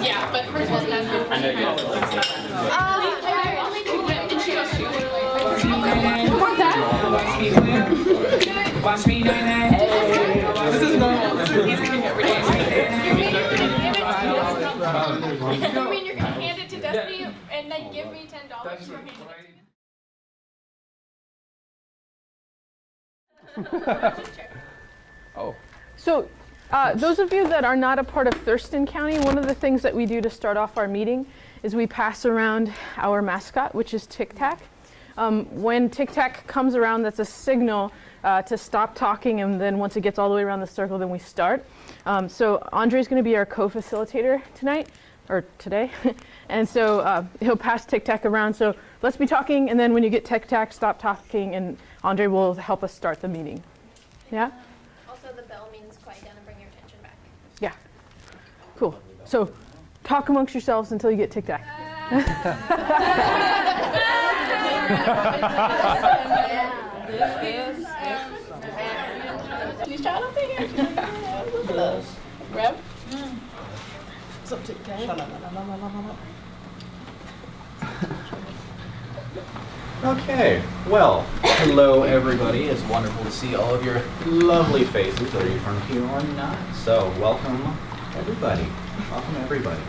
Yeah, but hers wasn't as good. I know you Watch me doing that. This is normal. This is he's getting every day. You mean you're gonna hand it to Destiny and then give me $10 for handing it to me? Oh. So, those of you that are not a part of Thurston County, one of the things that we do to start off our meeting is we pass around our mascot, which is Tic Tac. When Tic Tac comes around, that's a signal to stop talking, and then once it gets all the way around the circle, then we start. So Andre's going to be our co-facilitator tonight, or today, and so he'll pass Tic Tac around. So let's be talking, and then when you get Tic Tac, stop talking, and Andre will help us start the meeting. Yeah? Also, the bell means quiet down and bring your attention back. Yeah. Cool. So talk amongst yourselves until you get Tic Tac. She's trying to figure it. Rev? What's up, Tic Tac? Okay, well, hello everybody. It's wonderful to see all of your lovely faces, whether you're from here or not. So, welcome everybody. Welcome everybody.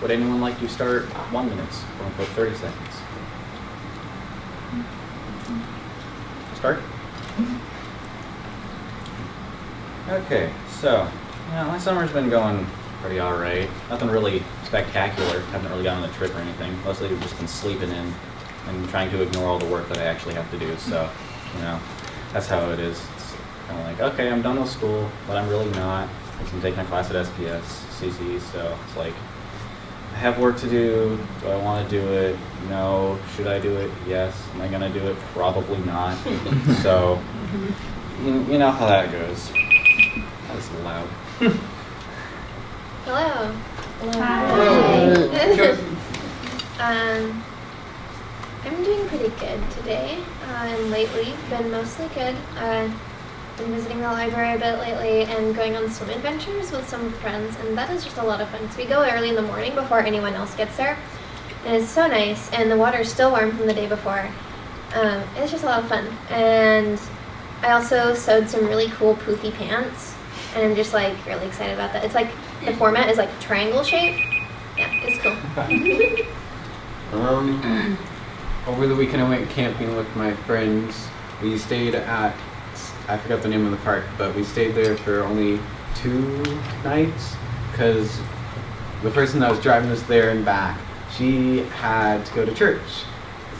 Would anyone like to start 1 minute, quote unquote 30 seconds? Start? Okay, so, my summer's been going pretty alright. Nothing really spectacular. Haven't really gone on a trip or anything. Mostly we've just been sleeping in and trying to ignore all the work that I actually have to do. So, that's how it is. It's kind of like, okay, I'm done with school, but I'm really not. I'm taking a class at SPS, CC, so it's like, I have work to do. Do I want to do it? No. Should I do it? Yes. Am I going to do it? Probably not. So, you know how that goes. That was loud. Hello. Hello. I'm doing pretty good today, and lately been mostly good. Been visiting the library a bit lately and going on swim adventures with some friends, and that is just a lot of fun because we go early in the morning before anyone else gets there, and it's so nice, and the water is still warm from the day before. It's just a lot of fun, and I also sewed some really cool poofy pants, and I'm just like really excited about that. It's like the format is like triangle shape. Yeah, it's cool. Over the weekend I went camping with my friends. We stayed at, I forgot the name of the park, but we stayed there for only 2 nights because the person that was driving us there and back, she had to go to church.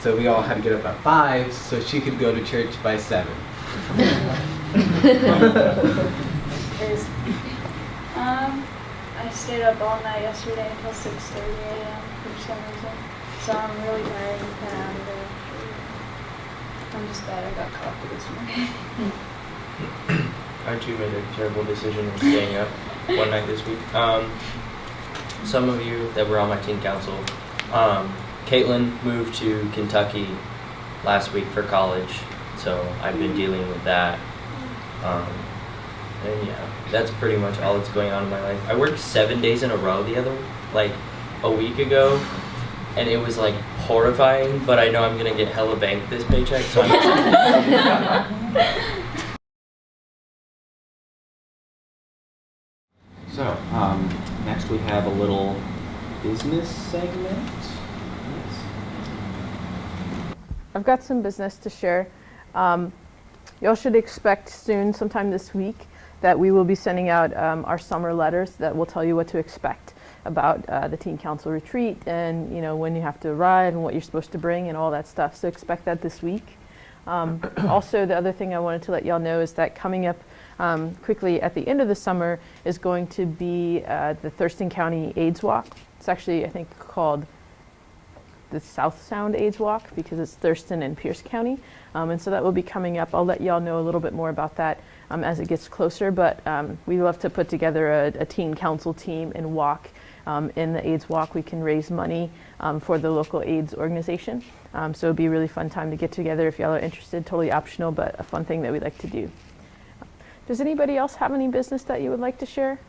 So we all had to get up at 5 so she could go to church by 7. I stayed up all night yesterday until 6:30 a.m. for some reason. So I'm really tired and kind of out of there. I'm just glad I got coffee this morning. I too made a terrible decision of staying up one night this week. Some of you that were on my teen council, Caitlin moved to Kentucky last week for college, so I've been dealing with that. And yeah, that's pretty much all that's going on in my life. I worked 7 days in a row a week ago, and it was like horrifying, but I know I'm gonna get hella banked this paycheck, so I'm excited. So, next we have a little business segment. Yes. I've got some business to share. Y'all should expect soon, sometime this week, that we will be sending out our summer letters that will tell you what to expect about the Teen Council retreat and when you have to arrive and what you're supposed to bring and all that stuff. So expect that this week. Also, the other thing I wanted to let y'all know is that coming up quickly at the end of the summer is going to be the Thurston County AIDS Walk. It's actually, I think, called the South Sound AIDS Walk because it's Thurston and Pierce County. And so that will be coming up. I'll let y'all know a little bit more about that as it gets closer, but we love to put together a teen council team and walk. In the AIDS Walk, we can raise money for the local AIDS organization. So it'll be a really fun time to get together if y'all are interested. Totally optional, but a fun thing that we like to do. Does anybody else have any business that you would like to share?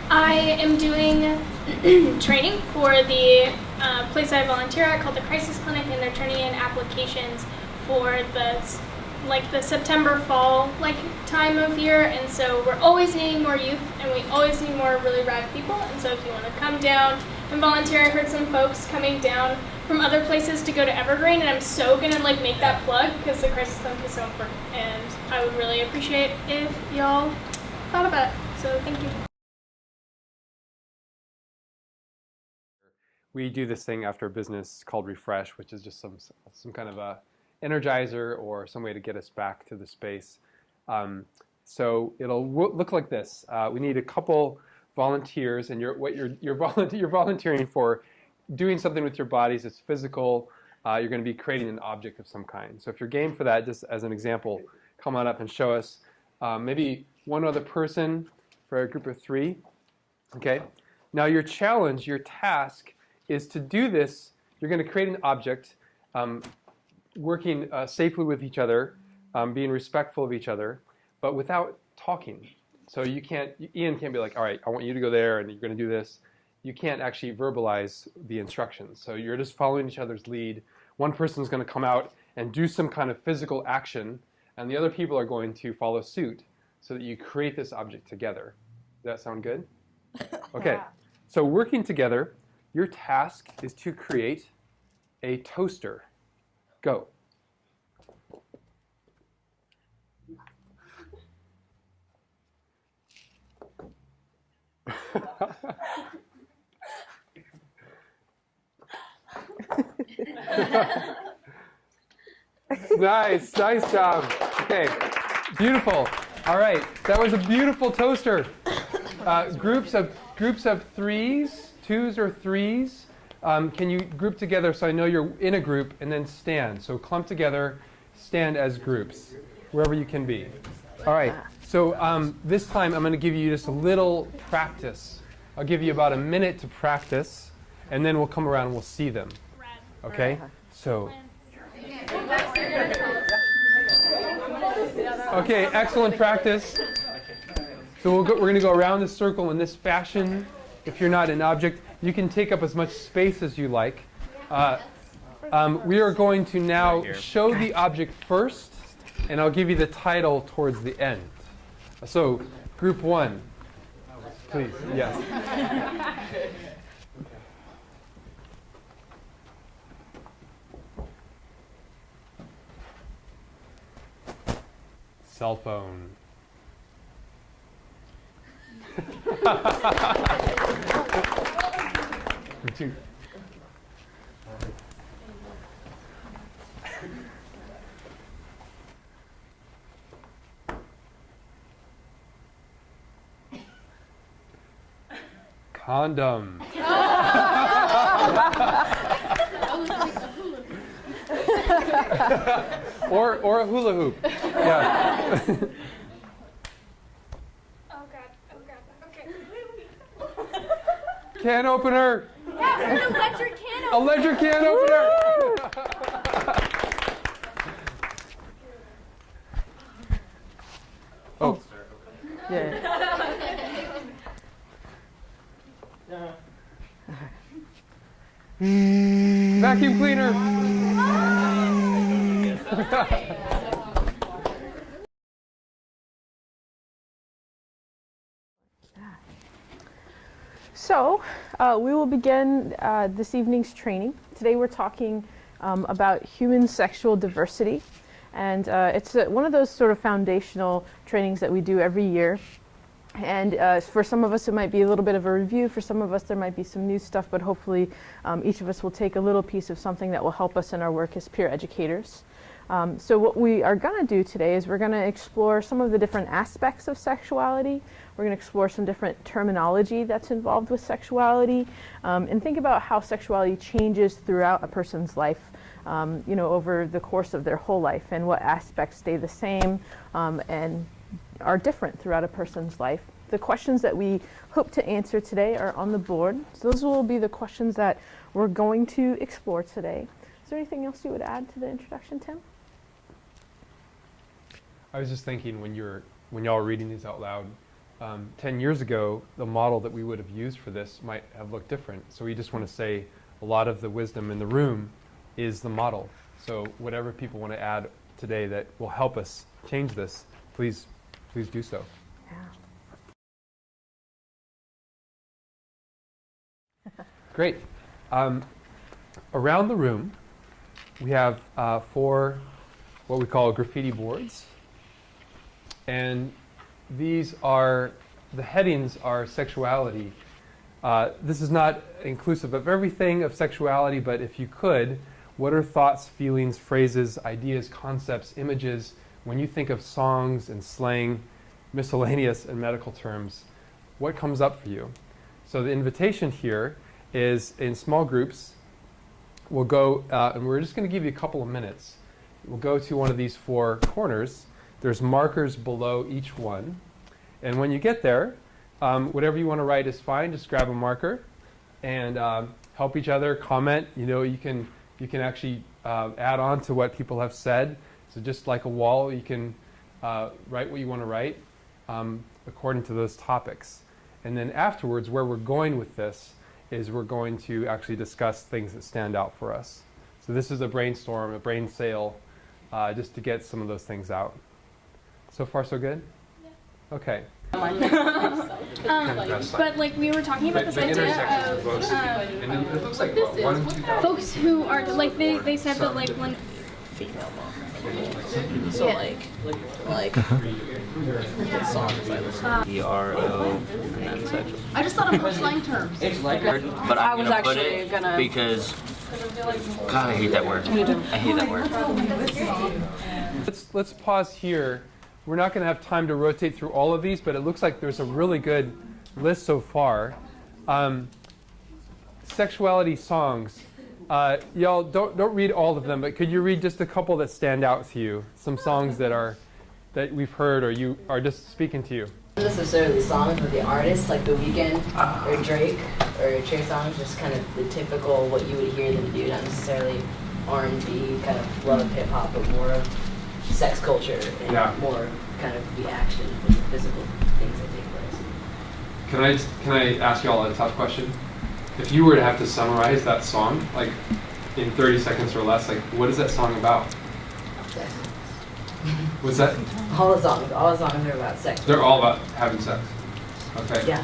I am doing training for the place I volunteer at called the Crisis Clinic, and they're turning in applications for the September fall time of year, and so we're always needing more youth, and we always need more really rad people. And so if you want to come down and volunteer, I heard some folks coming down from other places to go to Evergreen, and I'm so gonna make that plug because the Crisis Clinic is so important, and I would really appreciate if y'all thought about it. So thank you. We do this thing after business called Refresh, which is just some kind of a energizer or some way to get us back to the space. So it'll look like this. We need a couple volunteers, and you're volunteering for doing something with your bodies. It's physical. You're going to be creating an object of some kind. So if you're game for that, just as an example, come on up and show us. Maybe one other person for a group of 3. Okay. Now your challenge, your task, is to do this. You're going to create an object, working safely with each other, being respectful of each other, but without talking. So Ian can't be like, all right, I want you to go there and you're going to do this. You can't actually verbalize the instructions. So you're just following each other's lead. One person's going to come out and do some kind of physical action, and the other people are going to follow suit so that you create this object together. Does that sound good? Okay. So working together, your task is to create a toaster. Go. Nice job. Okay, beautiful. All right, that was a beautiful toaster. Groups of 3s, 2s or 3s. Can you group together so I know you're in a group, and then stand? So clump together, stand as groups, wherever you can be. All right, so this time I'm going to give you just a little practice. I'll give you about a minute to practice, and then we'll come around and we'll see them. Okay? So. Okay, excellent practice. So we're going to go around the circle in this fashion. If you're not an object, you can take up as much space as you like. We are going to now show the object first, and I'll give you the title towards the end. So, group 1, please. Yes. Cell phone. Condom. or a hula hoop. Yeah. Oh god, okay. Can opener. Yeah, an electric can opener. Electric can opener. Oh. Yeah. Vacuum cleaner. So, we will begin this evening's training. Today we're talking about human sexual diversity. And it's one of those sort of foundational trainings that we do every year. And for some of us, it might be a little bit of a review. For some of us, there might be some new stuff, but hopefully each of us will take a little piece of something that will help us in our work as peer educators. So what we are going to do today is we're going to explore some of the different aspects of sexuality. We're going to explore some different terminology that's involved with sexuality, and think about how sexuality changes throughout a person's life, over the course of their whole life, and what aspects stay the same and are different throughout a person's life. The questions that we hope to answer today are on the board. So those will be the questions that we're going to explore today. Is there anything else you would add to the introduction, Tim? I was just thinking when you when y'all are reading these out loud. 10 years ago, the model that we would have used for this might have looked different. So we just want to say a lot of the wisdom in the room is the model. So whatever people want to add today that will help us change this, please do so. Great. Around the room, we have 4 what we call graffiti boards. And these are, the headings are sexuality. This is not inclusive of everything of sexuality, but if you could, what are thoughts, feelings, phrases, ideas, concepts, images, when you think of songs and slang, miscellaneous and medical terms, what comes up for you? So the invitation here is in small groups. We'll go, and we're just going to give you a couple of minutes. We'll go to one of these 4 corners. There's markers below each one. And when you get there, whatever you want to write is fine. Just grab a marker and help each other, comment. You know, you can actually add on to what people have said. So just like a wall, you can write what you want to write according to those topics. And then afterwards, where we're going with this is we're going to actually discuss things that stand out for us. So this is a brainstorm, a brain sale, just to get some of those things out. So far, so good? Yeah. Okay. But like we were talking about this idea of And then it looks like what, 1, 2, folks who are like they said that like when female mom. So like what songs I listen to. ERO and then sexual. I just thought of slang terms. But I'm was gonna put actually it gonna- because God, I hate that word. I hate that word. Let's pause here. We're not going to have time to rotate through all of these, but it looks like there's a really good list so far. Sexuality songs. Y'all don't read all of them, but could you read just a couple that stand out to you? Some songs that we've heard or you are just speaking to you. Not necessarily songs, but the artists, like The Weeknd or Drake or Trey Songz, just kind of the typical what you would hear them do, not necessarily R&B, kind of love hip hop, but more of sex culture and more kind of the action, the physical things that take place. Can I ask y'all a tough question? If you were to have to summarize that song, like in 30 seconds or less, like what is that song about? Sex. What's that? All the songs are about sex. They're all about having sex. Okay. Yeah,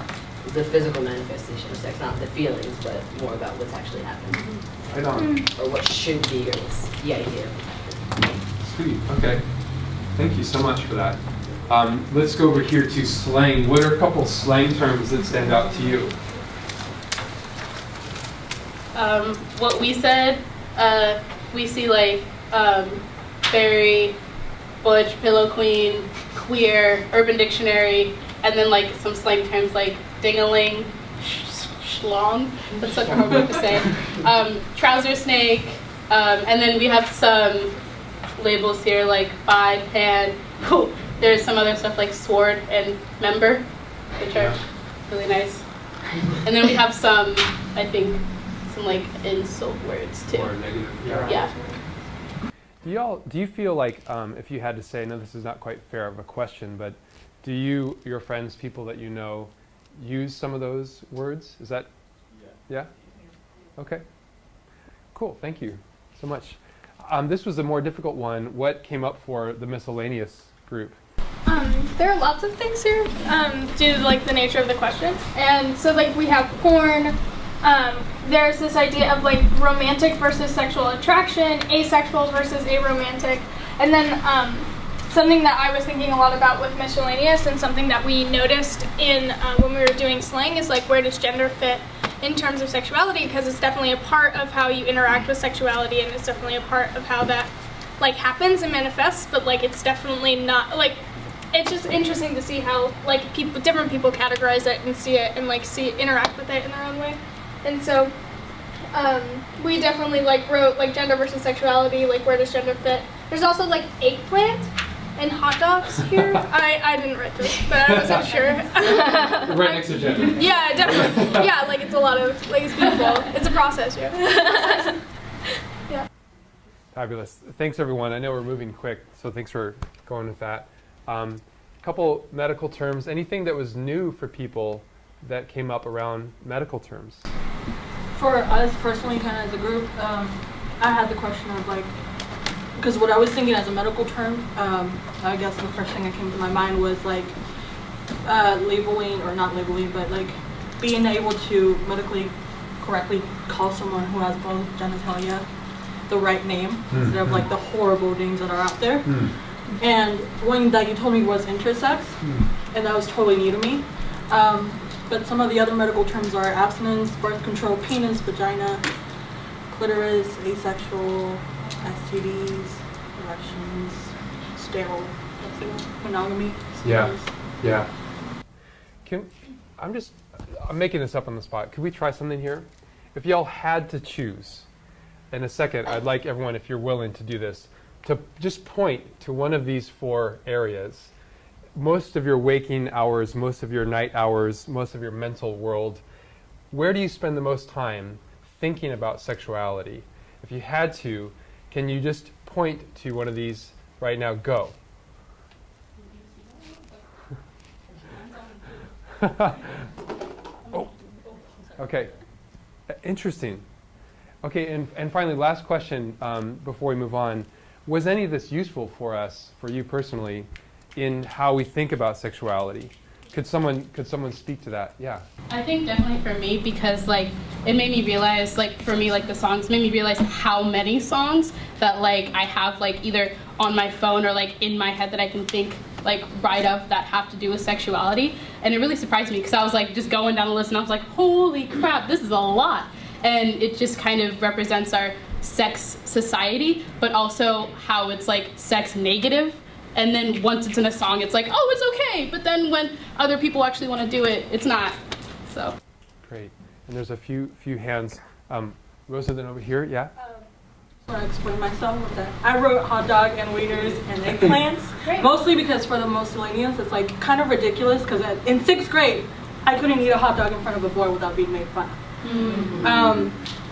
the physical manifestation of sex, not the feelings, but more about what's actually happening. Right on. Or what should be, or what's the idea of what's happening. Sweet. Okay. Thank you so much for that. Let's go over here to slang. What are a couple slang terms that stand out to you? What we said, we see like Barry, Butch, Pillow Queen, Queer, Urban Dictionary, and then like some slang terms like ding-a-ling, schlong, that's such a hard word to say, trouser snake, and then we have some labels here like bi, pan, there's some other stuff like sword and member, which are really nice. And then we have some, I think, some like insult words too. Or negative. Yeah. Do you feel like if you had to say, no, this is not quite fair of a question, but do you, your friends, people that you know, use some of those words? Is that? Yeah. Okay. Cool. Thank you so much. This was a more difficult one. What came up for the miscellaneous group? There are lots of things here due to like the nature of the question. And so like we have porn, there's this idea of like romantic versus sexual attraction, asexual versus aromantic, and then something that I was thinking a lot about with miscellaneous and something that we noticed in when we were doing slang is like where does gender fit in terms of sexuality, because it's definitely a part of how you interact with sexuality and it's definitely a part of how that like happens and manifests, but like it's definitely not like it's just interesting to see how like different people categorize it and see it and like interact with it in their own way. And so we definitely like wrote like gender versus sexuality, like where does gender fit. There's also like eggplant and hot dogs here. I didn't write this, but I wasn't sure. Right next to gender. Yeah, definitely. Yeah, like it's a lot of, like it's beautiful. It's a process, yeah. Yeah. Fabulous. Thanks, everyone. I know we're moving quick, so thanks for going with that. couple medical terms. Anything that was new for people that came up around medical terms? For us personally, kind of as a group, I had the question of like, because what I was thinking as a medical term, I guess the first thing that came to my mind was like labeling, or not labeling, but like being able to medically correctly call someone who has both genitalia the right name instead of like the horrible names that are out there. And one that you told me was intersex, and that was totally new to me. But some of the other medical terms are abstinence, birth control, penis, vagina, clitoris, asexual, STDs, erections, sterile, monogamy. Yeah, yeah. I'm making this up on the spot. Could we try something here? If y'all had to choose, in a second, I'd like everyone, if you're willing to do this, to just point to one of these 4 areas. Most of your waking hours, most of your night hours, most of your mental world, where do you spend the most time thinking about sexuality? If you had to, can you just point to one of these right now? Go. Oh, okay. Interesting. Okay, and finally, last question before we move on. Was any of this useful for us, for you personally, in how we think about sexuality? Could someone speak to that? Yeah. I think definitely for me, because like it made me realize, like for me, like the songs made me realize how many songs that like I have like either on my phone or like in my head that I can think like right of that have to do with sexuality. And it really surprised me because I was like just going down the list and I was like, holy crap, this is a lot. And it just kind of represents our sex society, but also how it's like sex negative. And then once it's in a song, it's like, oh, it's okay. But then when other people actually want to do it, it's not. So. Great. And there's a few hands. Rosa, then over here, yeah? I want to explain myself with that. I wrote hot dog and wieners and eggplants, mostly because for the miscellaneous, it's like kind of ridiculous because in 6th grade, I couldn't eat a hot dog in front of a boy without being made fun of.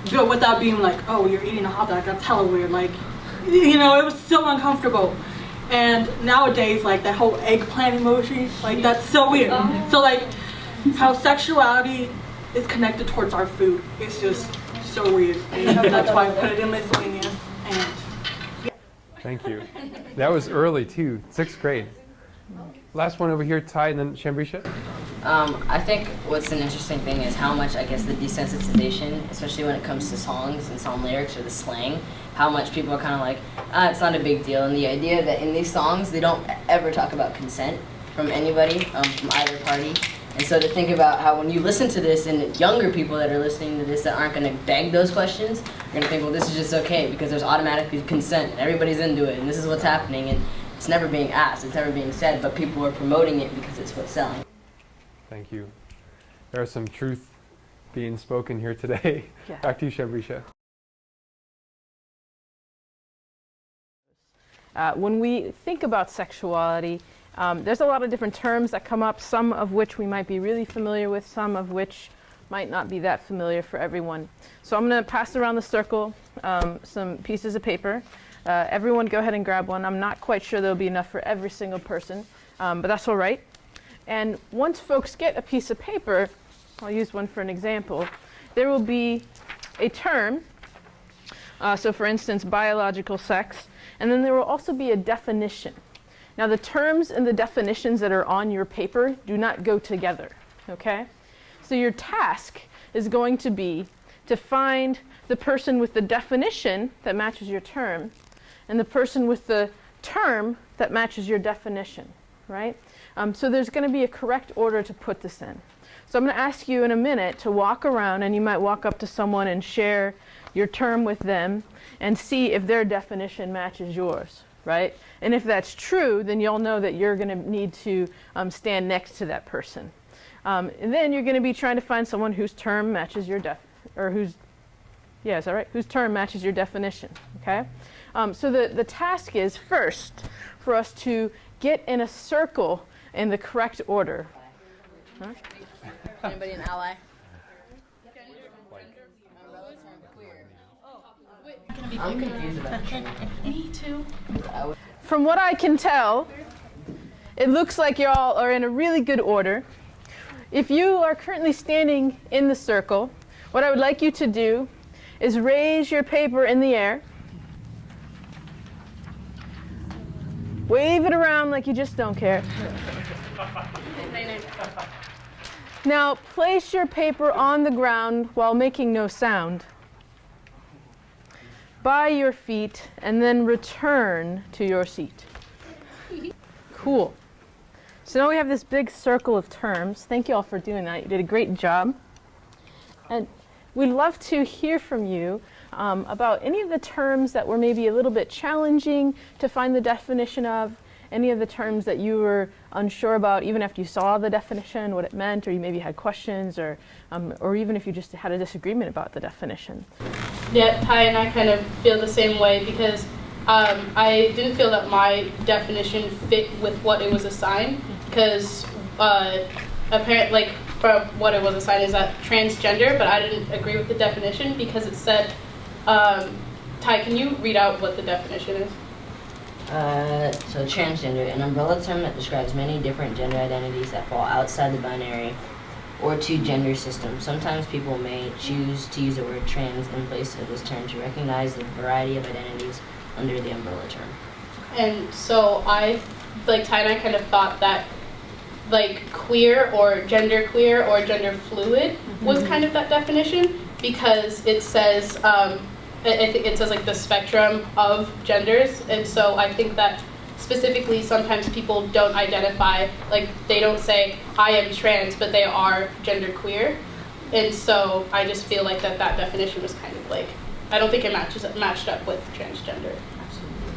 But without being like, oh, you're eating a hot dog, that's hella weird. Like, you know, it was so uncomfortable. And nowadays, like that whole eggplant emoji, like that's so weird. So like how sexuality is connected towards our food, it's just so weird. And that's why I put it in miscellaneous. And yeah. Thank you. That was early too, 6th grade. Last one over here, Ty, and then Shambrisha. I think what's an interesting thing is how much, I guess, the desensitization, especially when it comes to songs and song lyrics or the slang, how much people are kind of like, it's not a big deal. And the idea that in these songs, they don't ever talk about consent from anybody, from either party. And so to think about how when you listen to this, and younger people that are listening to this that aren't going to beg those questions, are going to think, well, this is just okay because there's automatically consent and everybody's into it and this is what's happening. And it's never being asked, it's never being said, but people are promoting it because it's what's selling. Thank you. There's some truth being spoken here today. Yeah. Back to you, Shambrisha. When we think about sexuality, there's a lot of different terms that come up, some of which we might be really familiar with, some of which might not be that familiar for everyone. So I'm going to pass around the circle some pieces of paper. Everyone go ahead and grab one. I'm not quite sure there'll be enough for every single person, but that's all right. And once folks get a piece of paper, I'll use one for an example, there will be a term, so for instance, biological sex, and then there will also be a definition. Now the terms and the definitions that are on your paper do not go together, okay? So your task is going to be to find the person with the definition that matches your term and the person with the term that matches your definition, right? So there's going to be a correct order to put this in. So I'm going to ask you in a minute to walk around, and you might walk up to someone and share your term with them and see if their definition matches yours, right? And if that's true, then you'll know that you're going to need to stand next to that person. And then you're going to be trying to find someone whose term matches your whose term matches your definition, okay? So the task is first for us to get in a circle in the correct order. Huh? Anybody an ally? I'm confused about it. Me too. From what I can tell, it looks like y'all are in a really good order. If you are currently standing in the circle, what I would like you to do is raise your paper in the air. Wave it around like you just don't care. Now, place your paper on the ground while making no sound by your feet, and then return to your seat. Cool. So now we have this big circle of terms. Thank you all for doing that. You did a great job. And we'd love to hear from you about any of the terms that were maybe a little bit challenging to find the definition of, any of the terms that you were unsure about even after you saw the definition, what it meant, or you maybe had questions, or even if you just had a disagreement about the definition. Yeah, Ty and I kind of feel the same way because I didn't feel that my definition fit with what it was assigned because apparently, like, from what it was assigned is that transgender, but I didn't agree with the definition because it said, Ty, can you read out what the definition is? So transgender, an umbrella term that describes many different gender identities that fall outside the binary or two gender system. Sometimes people may choose to use the word trans in place of this term to recognize the variety of identities under the umbrella term. And so I, like Ty and I kind of thought that like queer or gender fluid was kind of that definition because it says, I think it says like the spectrum of genders, and so I think that specifically sometimes people don't identify, like they don't say I am trans, but they are genderqueer, and so I just feel like that definition was kind of like, I don't think it matched up with transgender. Absolutely.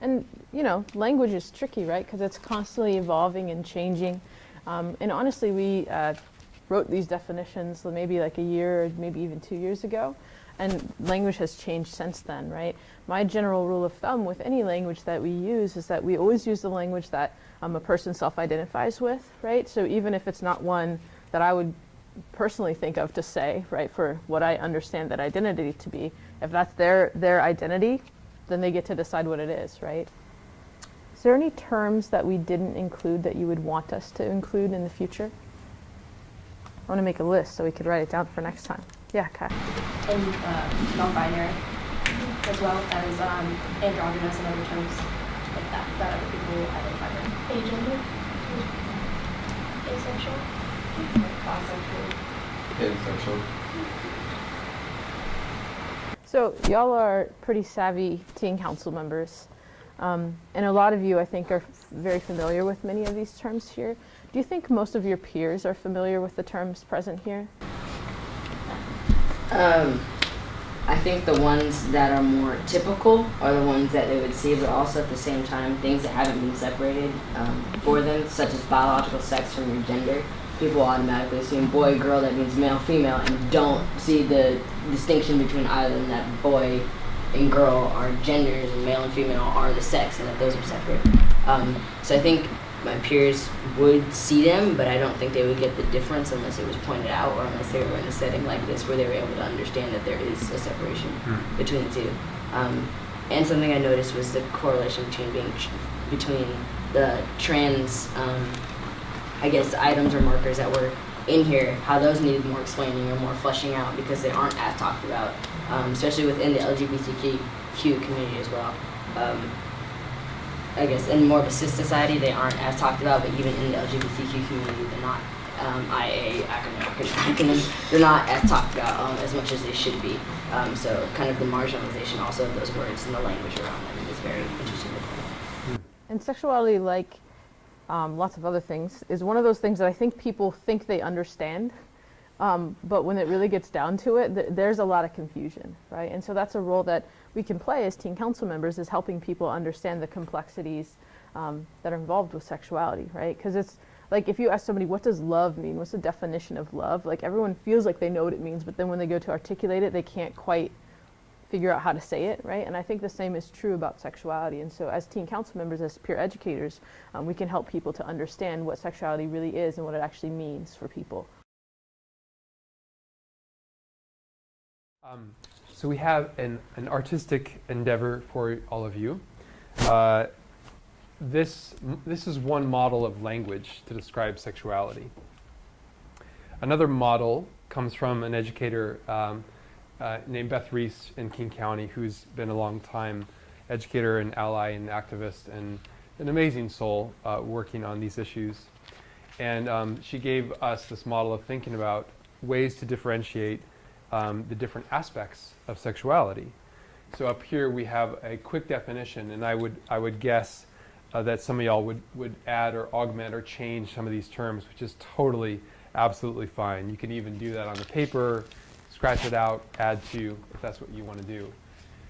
And you know, language is tricky, right? Because it's constantly evolving and changing. And honestly, we wrote these definitions maybe like a year or maybe even 2 years ago. And language has changed since then, right? My general rule of thumb with any language that we use is that we always use the language that a person self-identifies with, right? So even if it's not one that I would personally think of to say, right, for what I understand that identity to be, if that's their identity, then they get to decide what it is, right? Is there any terms that we didn't include that you would want us to include in the future? I want to make a list so we could write it down for next time. Yeah, Kai. And non-binary, as well as androgynous and other terms like that other people identify with. Agender. Asexual. Pansexual. So y'all are pretty savvy teen council members. And a lot of you, I think, are very familiar with many of these terms here. Do you think most of your peers are familiar with the terms present here? I think the ones that are more typical are the ones that they would see, but also at the same time, things that haven't been separated for them, such as biological sex from your gender. People automatically assume boy, girl, that means male, female, and don't see the distinction between either, and that boy and girl are genders, and male and female are the sex, and that those are separate. So I think my peers would see them, but I don't think they would get the difference unless it was pointed out or unless they were in a setting like this where they were able to understand that there is a separation between the two. And something I noticed was the correlation between the trans, I guess, items or markers that were in here, how those needed more explaining or more fleshing out because they aren't as talked about, especially within the LGBTQ community as well. I guess in more of a cis society, they aren't as talked about, but even in the LGBTQ community, they're not, IA acronym, they're not as talked about as much as they should be. So kind of the marginalization also of those words and the language around them is very interesting to me. And sexuality, like lots of other things, is one of those things that I think people think they understand, but when it really gets down to it, there's a lot of confusion, right? And so that's a role that we can play as teen council members, is helping people understand the complexities that are involved with sexuality, right? Because it's like if you ask somebody, what does love mean? What's the definition of love? Like everyone feels like they know what it means, but then when they go to articulate it, they can't quite figure out how to say it, right? And I think the same is true about sexuality. And so as teen council members, as peer educators, we can help people to understand what sexuality really is and what it actually means for people. So we have an artistic endeavor for all of you. this is one model of language to describe sexuality. Another model comes from an educator named Beth Reese in King County, who's been a long time educator and ally and activist and an amazing soul working on these issues. And she gave us this model of thinking about ways to differentiate the different aspects of sexuality. So up here we have a quick definition, and I would guess that some of y'all would add or augment or change some of these terms, which is totally, absolutely fine. You can even do that on the paper, scratch it out, add to, if that's what you want to do.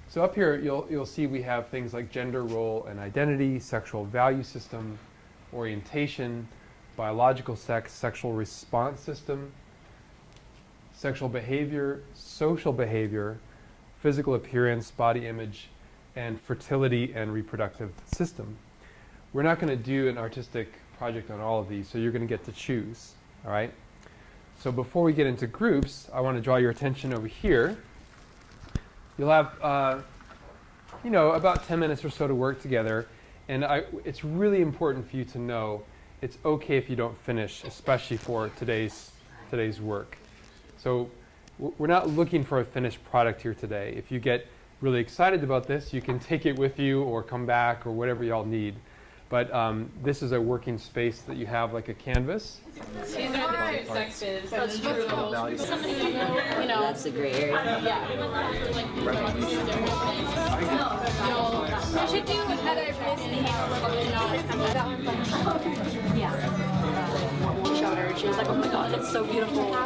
So up here you'll see we have things like gender, role, and identity, sexual value system, orientation, biological sex, sexual response system, sexual behavior, social behavior, physical appearance, body image, and fertility and reproductive system. We're not going to do an artistic project on all of these, so you're going to get to choose, all right? So before we get into groups, I want to draw your attention over here. You'll have, about 10 minutes or so to work together, and it's really important for you to know it's okay if you don't finish, especially for today's work. So we're not looking for a finished product here today. If you get really excited about this, you can take it with you or come back or whatever y'all need. But this is a working space that you have like a canvas. These are the two sexes. That's true. That's the gray area. Yeah. You should do with Heather showed her. She was like, oh my god, it's so beautiful.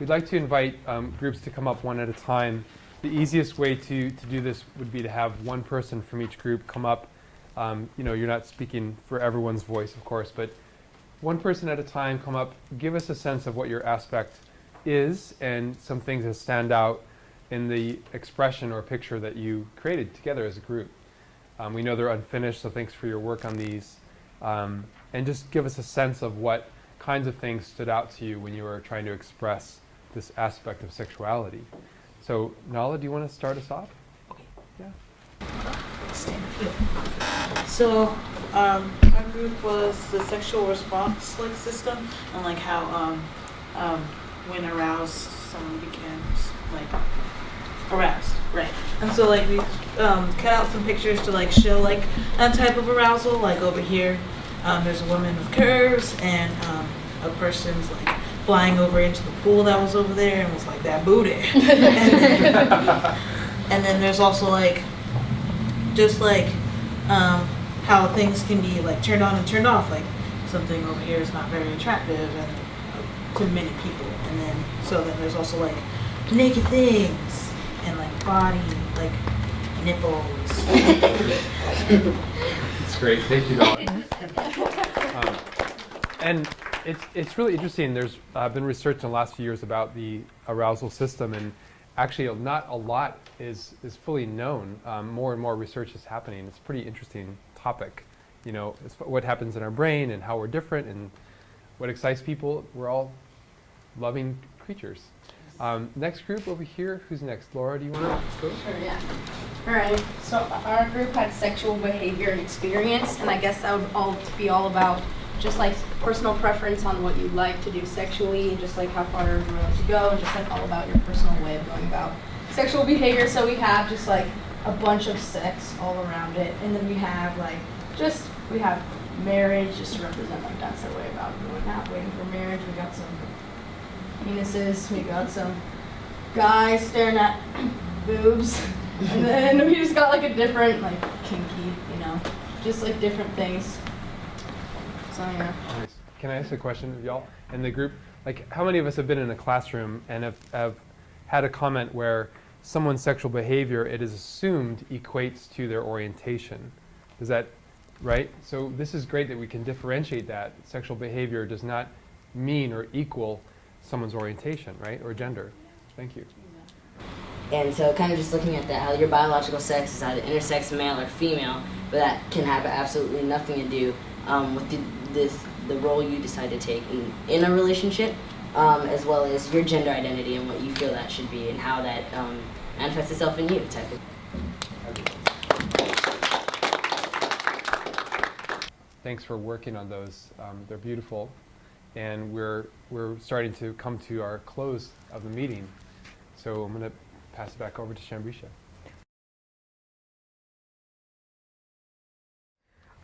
We'd like to invite groups to come up one at a time. The easiest way to do this would be to have one person from each group come up. You're not speaking for everyone's voice, of course, but one person at a time come up, give us a sense of what your aspect is and some things that stand out in the expression or picture that you created together as a group. We know they're unfinished, so thanks for your work on these. And just give us a sense of what kinds of things stood out to you when you were trying to express this aspect of sexuality. So, Nala, do you want to start us off? Yeah. So, our group was the sexual response system, and how when aroused, someone becomes aroused, right? And so we cut out some pictures to show a type of arousal. Over here, there's a woman with curves, and a person's flying over into the pool that was over there, and was that booty. And then there's also how things can be turned on and turned off. Something over here is not very attractive and to many people. And then there's also naked things and body, nipples. It's great. Thank you, Nala. And it's really interesting. There's been research in the last few years about the arousal system, and actually not a lot is fully known. More and more research is happening. It's a pretty interesting topic. It's what happens in our brain and how we're different and what excites people. We're all loving creatures. Next group over here. Who's next? Laura, do you want to go? Sure, yeah. All right. So our group had sexual behavior and experience, and I guess that would be all about just personal preference on what you like to do sexually, and just how far you're willing to go, and just all about your personal way of going about sexual behavior. So we have just a bunch of sex all around it, and then we have we have marriage just to represent that's our way about going out, waiting for marriage. We got some penises, we got some guys staring at boobs, and then we just got a different kinky, just different things. So yeah. Nice. Can I ask a question of y'all in the group? How many of us have been in a classroom and have had a comment where someone's sexual behavior, it is assumed, equates to their orientation? Is that right? So this is great that we can differentiate that. Sexual behavior does not mean or equal someone's orientation, right? Or gender. Thank you. And so kind of just looking at that, how your biological sex is either intersex, male or female, but that can have absolutely nothing to do with the role you decide to take in a relationship, as well as your gender identity and what you feel that should be and how that manifests itself in you type of. thanks for working on those. They're beautiful. And we're starting to come to our close of the meeting. So I'm going to pass it back over to Shambrisha.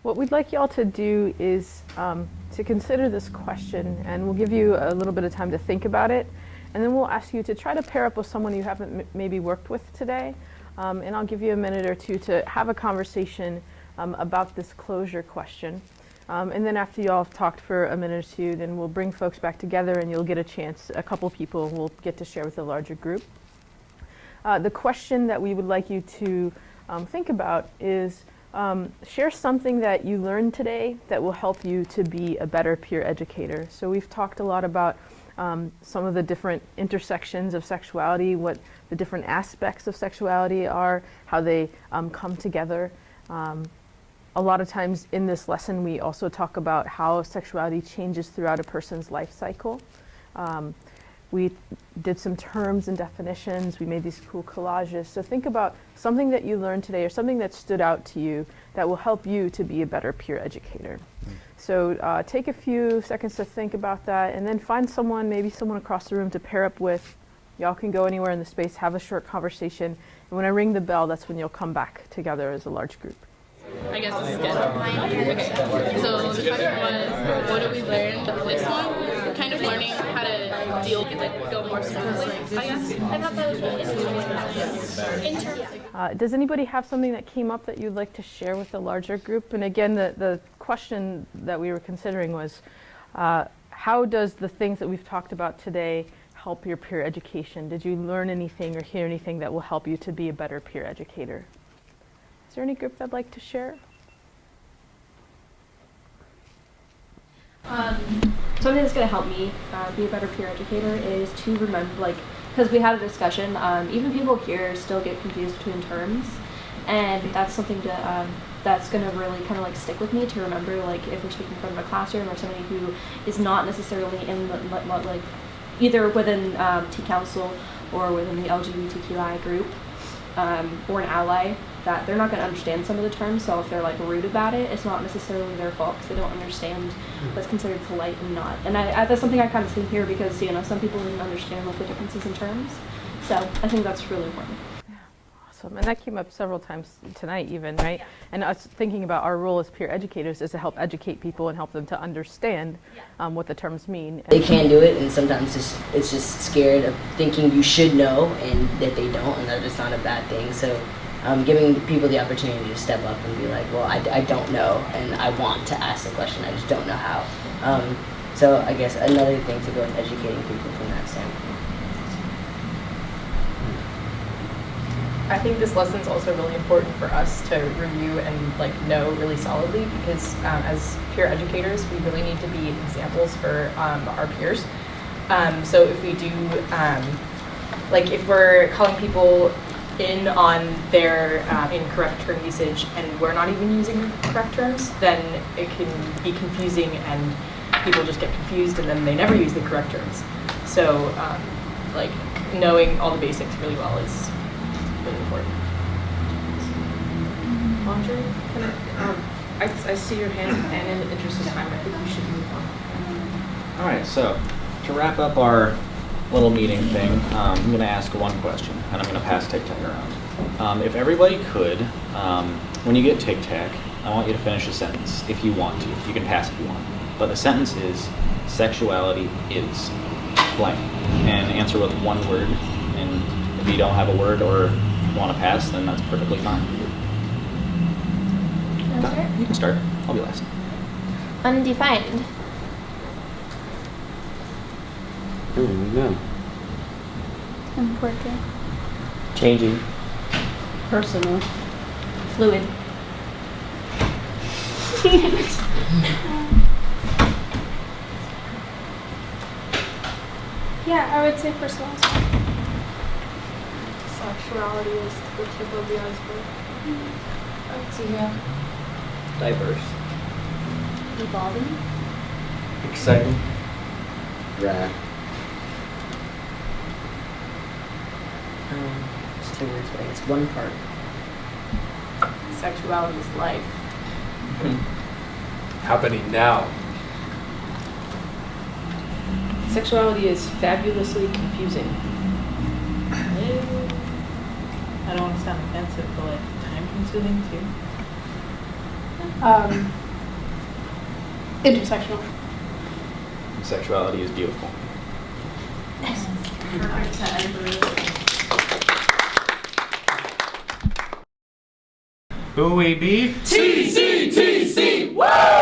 What we'd like y'all to do is to consider this question, and we'll give you a little bit of time to think about it, and then we'll ask you to try to pair up with someone you haven't maybe worked with today, and I'll give you a minute or two to have a conversation about this closure question. And then after you all have talked for a minute or two, then we'll bring folks back together and you'll get a chance, a couple people will get to share with a larger group. The question that we would like you to think about is share something that you learned today that will help you to be a better peer educator. So we've talked a lot about some of the different intersections of sexuality, what the different aspects of sexuality are, how they come together. A lot of times in this lesson, we also talk about how sexuality changes throughout a person's life cycle. We did some terms and definitions. We made these cool collages. So think about something that you learned today or something that stood out to you that will help you to be a better peer educator. So take a few seconds to think about that and then find someone, maybe someone across the room to pair up with. Y'all can go anywhere in the space, have a short conversation. And when I ring the bell, that's when you'll come back together as a large group. I guess this is good. Okay. So the question was, what did we learn? This one, kind of learning how to deal with it, go more smoothly, I guess. I thought that was really interesting. Does anybody have something that came up that you'd like to share with the larger group? And again, the question that we were considering was, how does the things that we've talked about today help your peer education? Did you learn anything or hear anything that will help you to be a better peer educator? Is there any group that'd like to share? Something that's going to help me be a better peer educator is to remember, because we had a discussion, even people here still get confused between terms, and that's something to, that's going to really kind of stick with me to remember, if we're speaking in front of a classroom or somebody who is not necessarily in the, either within Teen Council or within the LGBTQI group, or an ally, that they're not going to understand some of the terms. So if they're rude about it, it's not necessarily their fault because they don't understand what's considered polite and not. And that's something I kind of think here because some people didn't understand the differences in terms. So I think that's really important. Awesome, and that came up several times tonight even, right? Yeah. And us thinking about our role as peer educators is to help educate people and help them to understand what the terms mean. They can do it, and sometimes it's just scared of thinking you should know and that they don't, and that it's not a bad thing. So giving people the opportunity to step up and be like, well, I don't know, and I want to ask the question, I just don't know how. So I guess another thing to go with educating people from that standpoint. I think this lesson is also really important for us to review and know really solidly because as peer educators, we really need to be examples for our peers. So if we do, if we're calling people in on their incorrect term usage and we're not even using correct terms, then it can be confusing and people just get confused and then they never use the correct terms. So knowing all the basics really well is really important. Andre, I see your hand, and in the interest of time, I think we should move on. All right, so to wrap up our little meeting thing, I'm going to ask one question, and I'm going to pass Tic-Tac around. If everybody could, when you get Tic-Tac, I want you to finish a sentence if you want to. You can pass if you want. But the sentence is, sexuality is blank. And answer with one word. And if you don't have a word or want to pass, then that's perfectly fine. You can start. I'll be last. Undefined. No. Important. Changing. Personal. Fluid. Yeah, I would say personal as well. Sexuality is the tip of the iceberg. I would say yeah. Diverse. Evolving. Exciting. Rad. It's 2 words, but I guess one part. Sexuality is life. happening now. Sexuality is fabulously confusing. I don't want to sound offensive, but like time consuming too. Intersectional. Sexuality is beautiful. Who we be? TCTC! Woo!